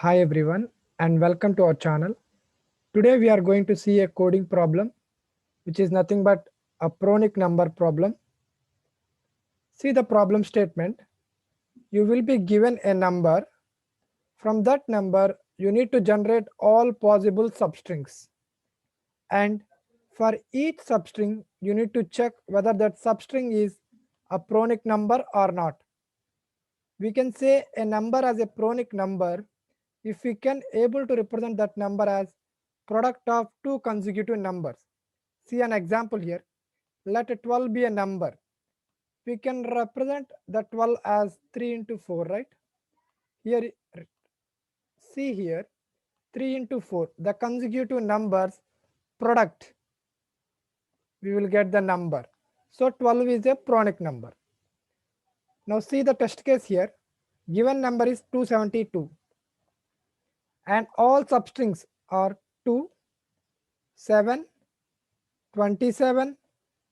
Hi everyone and welcome to our channel. Today we are going to see a coding problem which is nothing but a pronic number problem. See the problem statement. You will be given a number. From that number you need to generate all possible substrings, and for each substring you need to check whether that substring is a pronic number or not. We can say a number as a pronic number if we can able to represent that number as product of two consecutive numbers. See an example here. Let 12 be a number. We can represent the 12 as 3 into 4, right? Here, see here, 3 into 4, the consecutive numbers product, we will get the number. So 12 is a pronic number. Now see the test case here. Given number is 272 and all substrings are 2, 7, 27,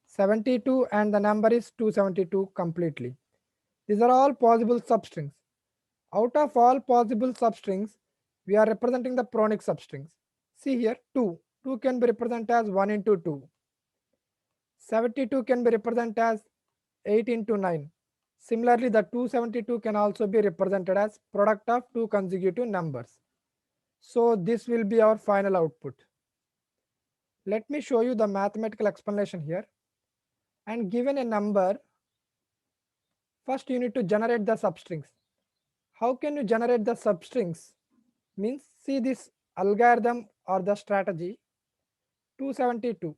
72 and the number is 272 completely. These are all possible substrings. Out of all possible substrings, we are representing the pronic substrings. See here 2. 2 can be represented as 1 into 2. 72 can be represented as 8 into 9. Similarly, the 272 can also be represented as product of two consecutive numbers. So this will be our final output. Let me show you the mathematical explanation here. And given a number, first you need to generate the substrings. How can you generate the substrings? Means see this algorithm or the strategy. 272.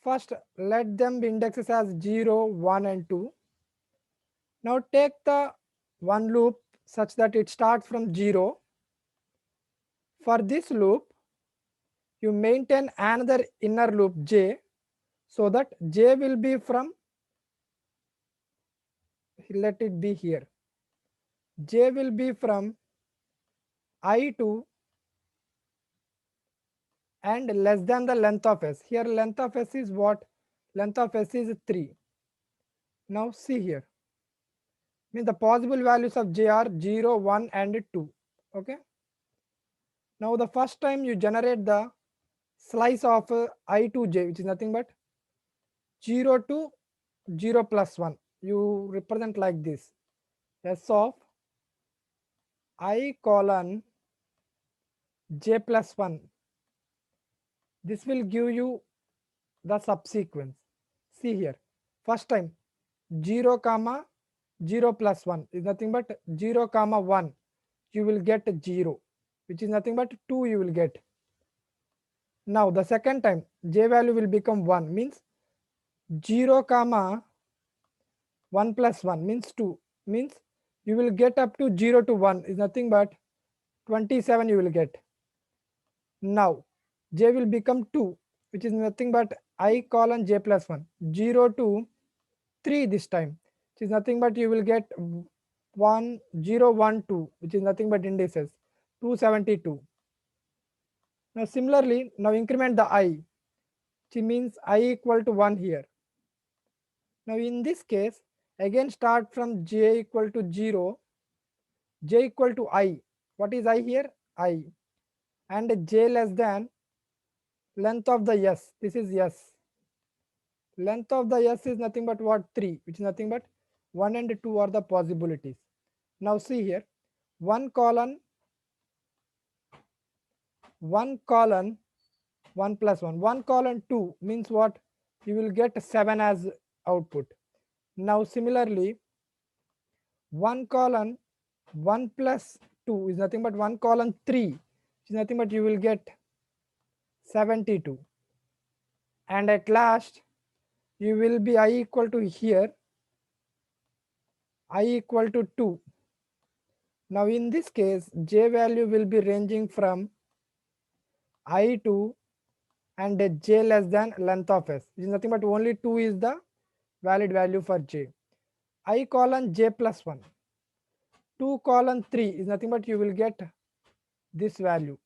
First let them be indexes as 0, 1 and 2. Now take the one loop such that it starts from 0. For this loop, you maintain another inner loop j, so that j will be from, let it be here, j will be from I to and less than the length of s. Here length of s is what? Length of s is 3. Now see here. Means the possible values of j are 0, 1 and 2. Okay. Now the first time you generate the slice of I to j, which is nothing but 0 to 0 plus 1. You represent like this. S of I colon j plus 1. This will give you the subsequence. See here. First time 0 comma 0 plus 1 is nothing but 0 comma 1. You will get 0, which is nothing but 2 you will get. Now the second time j value will become 1, means 0 comma 1 plus 1 means 2, means you will get up to 0 to 1 is nothing but 27 you will get. Now j will become 2, which is nothing but I colon j plus 1. 0 to 3 this time, which is nothing but you will get 1, 0, 1, 2, which is nothing but indices 272. Now similarly, now increment the I, which means I equal to 1 here. Now in this case, again start from j equal to 0, j equal to I. What is I here? I. And j less than length of the s. This is s. Length of the s is nothing but what? 3, which is nothing but 1 and 2 are the possibilities. Now see here, 1 colon 1 colon 1 plus 1. 1 colon 2 means what? You will get 7 as output. Now similarly, 1 colon 1 plus 2 is nothing but 1 colon 3, which is nothing but you will get 72. And at last, you will be I equal to here, I equal to 2. Now in this case, j value will be ranging from I to and j less than length of s, which is nothing but only 2 is the valid value for j. I colon j plus 1. 2 colon 3 is nothing but you will get this value.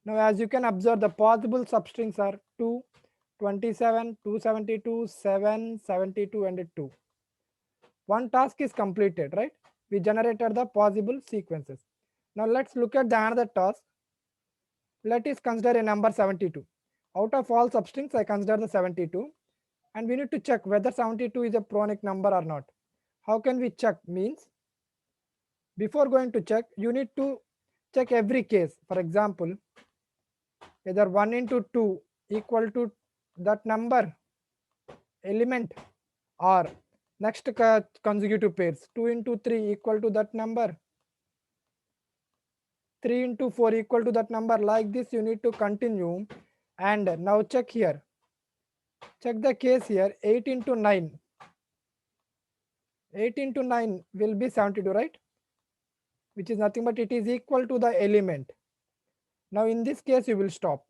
Now as you can observe, the possible substrings are 2, 27, 272, 7, 72 and 2. One task is completed, right? We generated the possible sequences. Now let's look at the another task. Let us consider a number 72. Out of all substrings, I consider the 72, and we need to check whether 72 is a pronic number or not. How can we check? Means before going to check, you need to check every case. For example, whether 1 into 2 equal to that number element, or next consecutive pairs 2 into 3 equal to that number, 3 into 4 equal to that number. Like this you need to continue. And now check here, check the case here. 8 into 9, 8 into 9 will be 72, right? Which is nothing but it is equal to the element. Now in this case you will stop.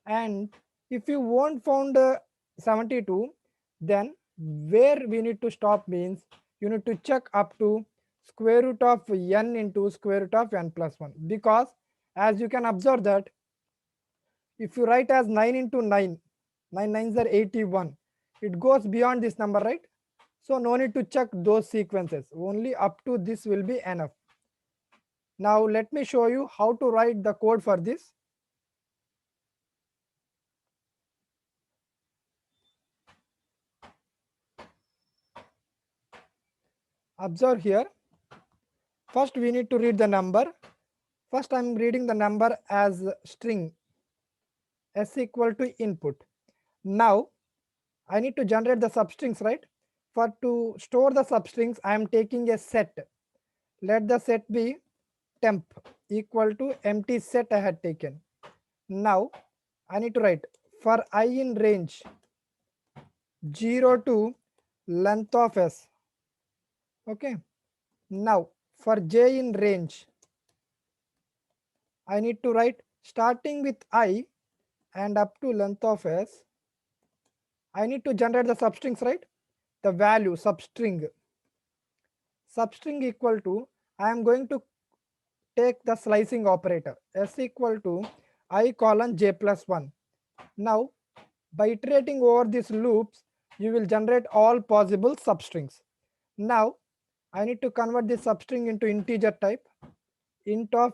And if you won't found 72, then where we need to stop means you need to check up to square root of n into square root of n plus 1, because as you can observe that if you write as 9 into 9, 9 nines are 81, it goes beyond this number, right? So no need to check those sequences, only up to this will be enough. Now let me show you how to write the code for this. Observe here. First we need to read the number. First I am reading the number as string s equal to input. Now I need to generate the substrings, right? For to store the substrings, I am taking a set. Let the set be temp equal to empty set I had taken. Now I need to write for I in range 0 to length of s. Okay. Now for j in range, I need to write starting with I and up to length of s. I need to generate the substrings, right? The value substring equal to, I am going to take the slicing operator s equal to I colon j plus 1. Now by iterating over these loops, you will generate all possible substrings. Now I need to convert this substring into integer type. Int of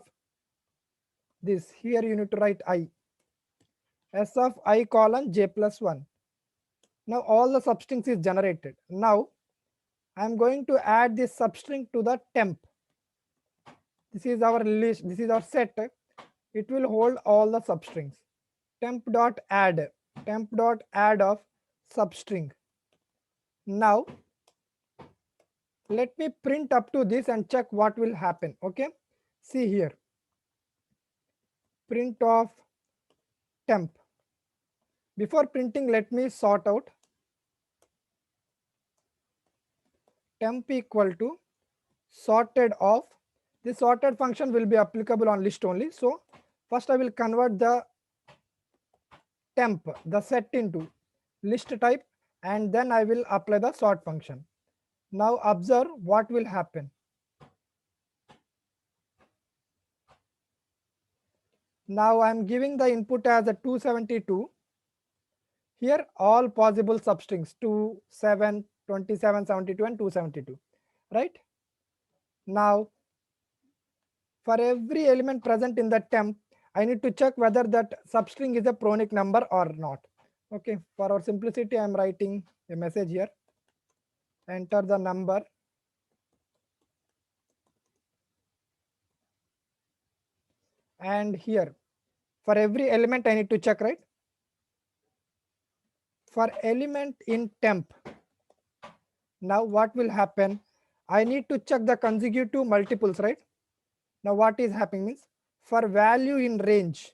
this, here you need to write I, s of I colon j plus 1. Now all the substrings is generated. Now I am going to add this substring to the temp. This is our list, this is our set. It will hold all the substrings. Temp dot add of substring. Now let me print up to this and check what will happen. Okay, see here, print of temp. Before printing, let me sort out. Temp equal to sorted of. This sorted function will be applicable on list only. So first I will convert the temp, the set, into list type, and then I will apply the sort function. Now observe what will happen. Now I am giving the input as a 272. Here all possible substrings 2, 7, 27, 72 and 272, right? Now for every element present in the temp, I need to check whether that substring is a pronic number or not. Okay, for our simplicity, I am writing a message here. Enter the number. And here, for every element, I need to check, right? For element in temp, now what will happen? I need to check the consecutive multiples, right? Now what is happening means, for value in range,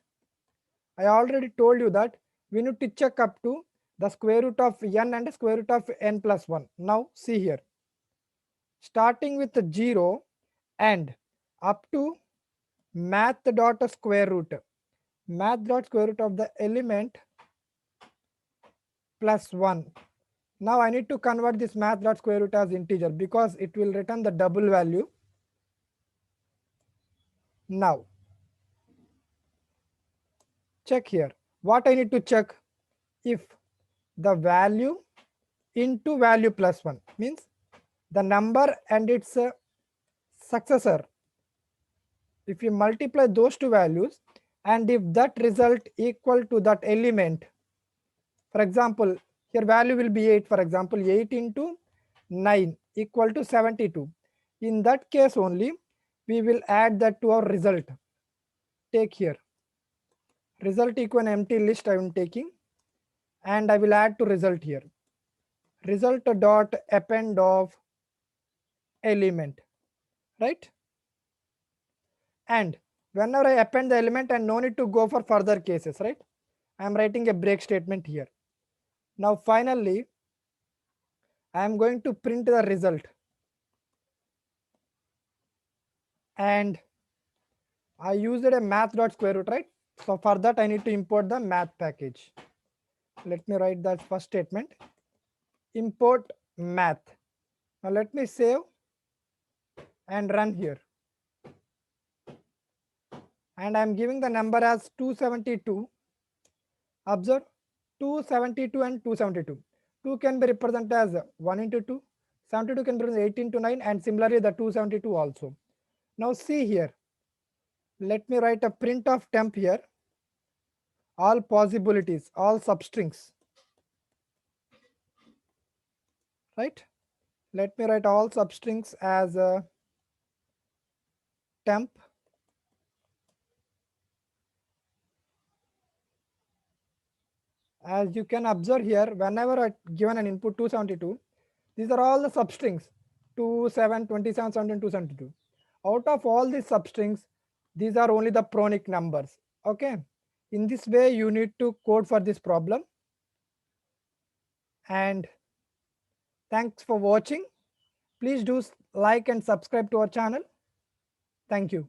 I already told you that we need to check up to the square root of n and square root of n plus 1. Now see here, starting with 0 and up to math dot square root of the element plus 1. Now I need to convert this math dot square root as integer because it will return the double value. Now check here, what I need to check, if the value into value plus 1 means the number and its successor if you multiply those two values and if that result equal to that element, for example, here value will be 8, for example, 8 into 9 equal to 72. In that case only, we will add that to our result. Take here, result equal an empty list I am taking, and I will add to result here. Result dot append of element, right? And whenever I append the element and no need to go for further cases, right? I am writing a break statement here. Now finally, I am going to print the result, and I used a math.square root, right? So for that I need to import the math package. Let me write that first statement, import math. Now let me save and run here. And I am giving the number as 272. Observe 272 and 272. 2 can be represented as 1 into 2. 72 can be represented 8 into 9, and similarly the 272 also. Now see here. Let me write a print of temp here. All possibilities, all substrings. Right? Let me write all substrings as temp. As you can observe here, whenever I given an input 272, these are all the substrings 27, 27, 17, 272. Out of all these substrings, these are only the pronic numbers. Okay. In this way, you need to code for this problem. And thanks for watching. Please do like and subscribe to our channel. Thank you.